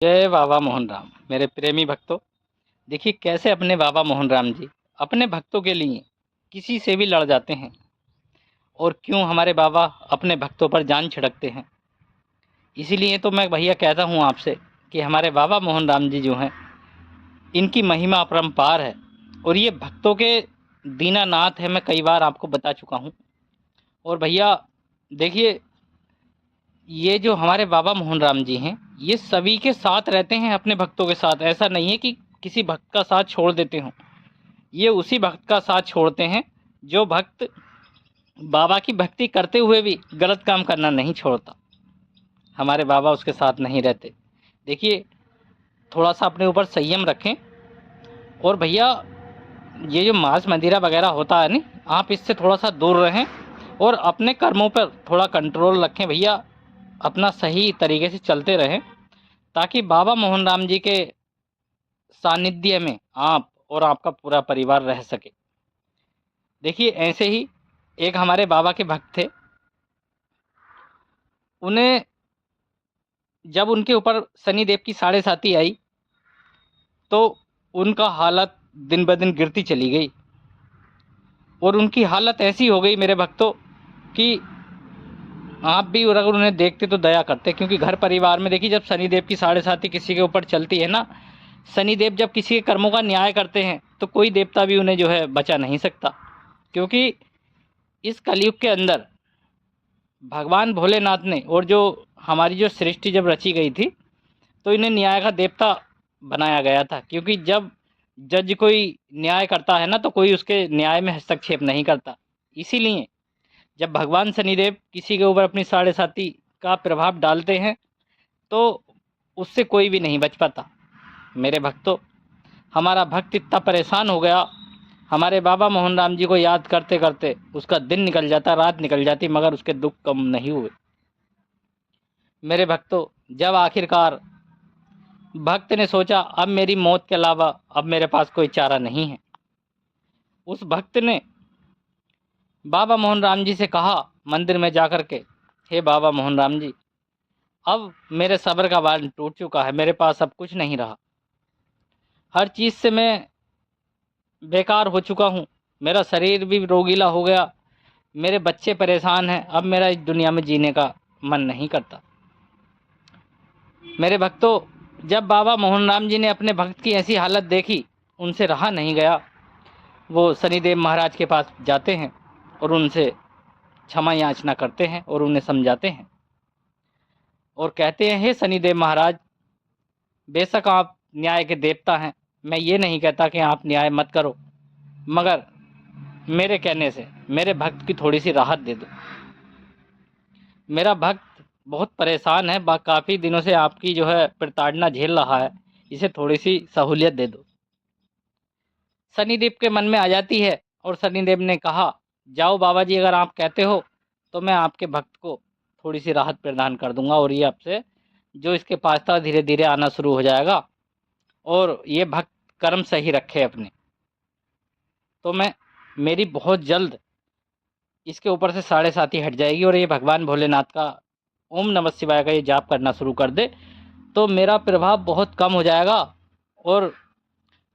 जय बाबा मोहन राम। मेरे प्रेमी भक्तों, देखिए कैसे अपने बाबा मोहन राम जी अपने भक्तों के लिए किसी से भी लड़ जाते हैं और क्यों हमारे बाबा अपने भक्तों पर जान छिड़कते हैं। इसीलिए तो मैं भैया कहता हूँ आपसे कि हमारे बाबा मोहन राम जी जो हैं, इनकी महिमा अपरंपार है और ये भक्तों के दीनानाथ है। मैं कई बार आपको बता चुका हूँ। और भैया देखिए, ये जो हमारे बाबा मोहन राम जी हैं, ये सभी के साथ रहते हैं, अपने भक्तों के साथ। ऐसा नहीं है कि किसी भक्त का साथ छोड़ देते हों। ये उसी भक्त का साथ छोड़ते हैं जो भक्त बाबा की भक्ति करते हुए भी गलत काम करना नहीं छोड़ता। हमारे बाबा उसके साथ नहीं रहते। देखिए, थोड़ा सा अपने ऊपर संयम रखें। और भैया, ये जो मांस मदिरा वगैरह होता है ना, आप इससे थोड़ा सा दूर रहें और अपने कर्मों पर थोड़ा कंट्रोल रखें भैया। अपना सही तरीके से चलते रहें ताकि बाबा मोहन राम जी के सानिध्य में आप और आपका पूरा परिवार रह सके। देखिए, ऐसे ही एक हमारे बाबा के भक्त थे। उन्हें जब उनके ऊपर शनिदेव की साढ़े साती आई तो उनका हालत दिन ब दिन गिरती चली गई और उनकी हालत ऐसी हो गई मेरे भक्तों कि आप भी अगर उन्हें देखते तो दया करते। क्योंकि घर परिवार में देखिए, जब शनिदेव की साढ़े साती किसी के ऊपर चलती है ना, शनिदेव जब किसी के कर्मों का न्याय करते हैं तो कोई देवता भी उन्हें जो है बचा नहीं सकता। क्योंकि इस कलयुग के अंदर भगवान भोलेनाथ ने और जो हमारी जो सृष्टि जब रची गई थी तो इन्हें न्याय का देवता बनाया गया था। क्योंकि जब जज कोई न्याय करता है ना तो कोई उसके न्याय में हस्तक्षेप नहीं करता। इसीलिए जब भगवान शनिदेव किसी के ऊपर अपनी साढ़े साती का प्रभाव डालते हैं तो उससे कोई भी नहीं बच पाता। मेरे भक्तों, हमारा भक्त इतना परेशान हो गया, हमारे बाबा मोहन राम जी को याद करते करते उसका दिन निकल जाता, रात निकल जाती, मगर उसके दुख कम नहीं हुए। मेरे भक्तों, जब आखिरकार भक्त ने सोचा अब मेरी मौत के अलावा अब मेरे पास कोई चारा नहीं है, उस भक्त ने बाबा मोहन राम जी से कहा मंदिर में जाकर के, हे बाबा मोहन राम जी, अब मेरे सब्र का बांध टूट चुका है, मेरे पास अब कुछ नहीं रहा। हर चीज़ से मैं बेकार हो चुका हूँ, मेरा शरीर भी रोगीला हो गया, मेरे बच्चे परेशान हैं, अब मेरा इस दुनिया में जीने का मन नहीं करता। मेरे भक्तों, जब बाबा मोहन राम जी ने अपने भक्त की ऐसी हालत देखी, उनसे रहा नहीं गया। वो शनिदेव महाराज के पास जाते हैं और उनसे क्षमा याचना करते हैं और उन्हें समझाते हैं और कहते हैं, हे शनिदेव महाराज, बेशक आप न्याय के देवता हैं, मैं ये नहीं कहता कि आप न्याय मत करो, मगर मेरे कहने से मेरे भक्त की थोड़ी सी राहत दे दो। मेरा भक्त बहुत परेशान है, काफ़ी दिनों से आपकी जो है प्रताड़ना झेल रहा है, इसे थोड़ी सी सहूलियत दे दो। शनिदेव के मन में आ जाती है और शनिदेव ने कहा, जाओ बाबा जी, अगर आप कहते हो तो मैं आपके भक्त को थोड़ी सी राहत प्रदान कर दूंगा और ये आपसे जो इसके पास था धीरे धीरे आना शुरू हो जाएगा और ये भक्त कर्म सही रखे अपने, तो मैं मेरी बहुत जल्द इसके ऊपर से साढ़े साती हट जाएगी और ये भगवान भोलेनाथ का ओम नमः शिवाय का ये जाप करना शुरू कर दे तो मेरा प्रभाव बहुत कम हो जाएगा और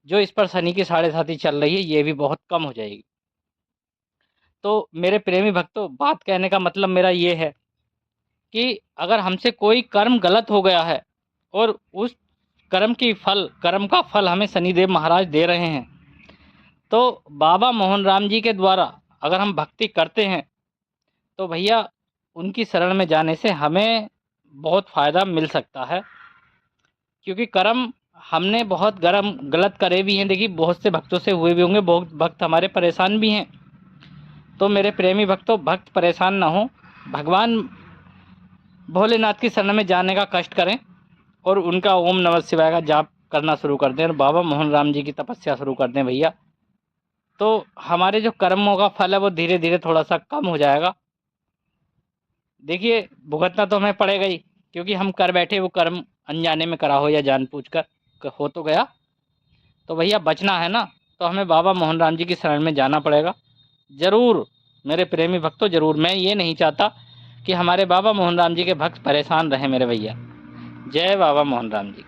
जो इस पर शनि की साढ़े साती चल रही है ये भी बहुत कम हो जाएगी। तो मेरे प्रेमी भक्तों, बात कहने का मतलब मेरा ये है कि अगर हमसे कोई कर्म गलत हो गया है और उस कर्म का फल हमें शनिदेव महाराज दे रहे हैं, तो बाबा मोहन राम जी के द्वारा अगर हम भक्ति करते हैं तो भैया उनकी शरण में जाने से हमें बहुत फ़ायदा मिल सकता है। क्योंकि कर्म हमने बहुत गलत करे भी हैं। देखिए, बहुत से भक्तों से हुए भी होंगे, बहुत भक्त हमारे परेशान भी हैं। तो मेरे प्रेमी भक्तों, भक्त परेशान ना हो, भगवान भोलेनाथ की शरण में जाने का कष्ट करें और उनका ओम नमः शिवाय का जाप करना शुरू कर दें और बाबा मोहन राम जी की तपस्या शुरू कर दें भैया। तो हमारे जो कर्मों का फल है वो धीरे धीरे थोड़ा सा कम हो जाएगा। देखिए, भुगतना तो हमें पड़ेगा ही, क्योंकि हम कर बैठे वो कर्म अनजाने में करा हो या जानबूझकर हो तो गया। तो भैया बचना है ना, तो हमें बाबा मोहन राम जी की शरण में जाना पड़ेगा ज़रूर। मेरे प्रेमी भक्तों, ज़रूर। मैं ये नहीं चाहता कि हमारे बाबा मोहन राम जी के भक्त परेशान रहें मेरे भैया। जय बाबा मोहन राम जी।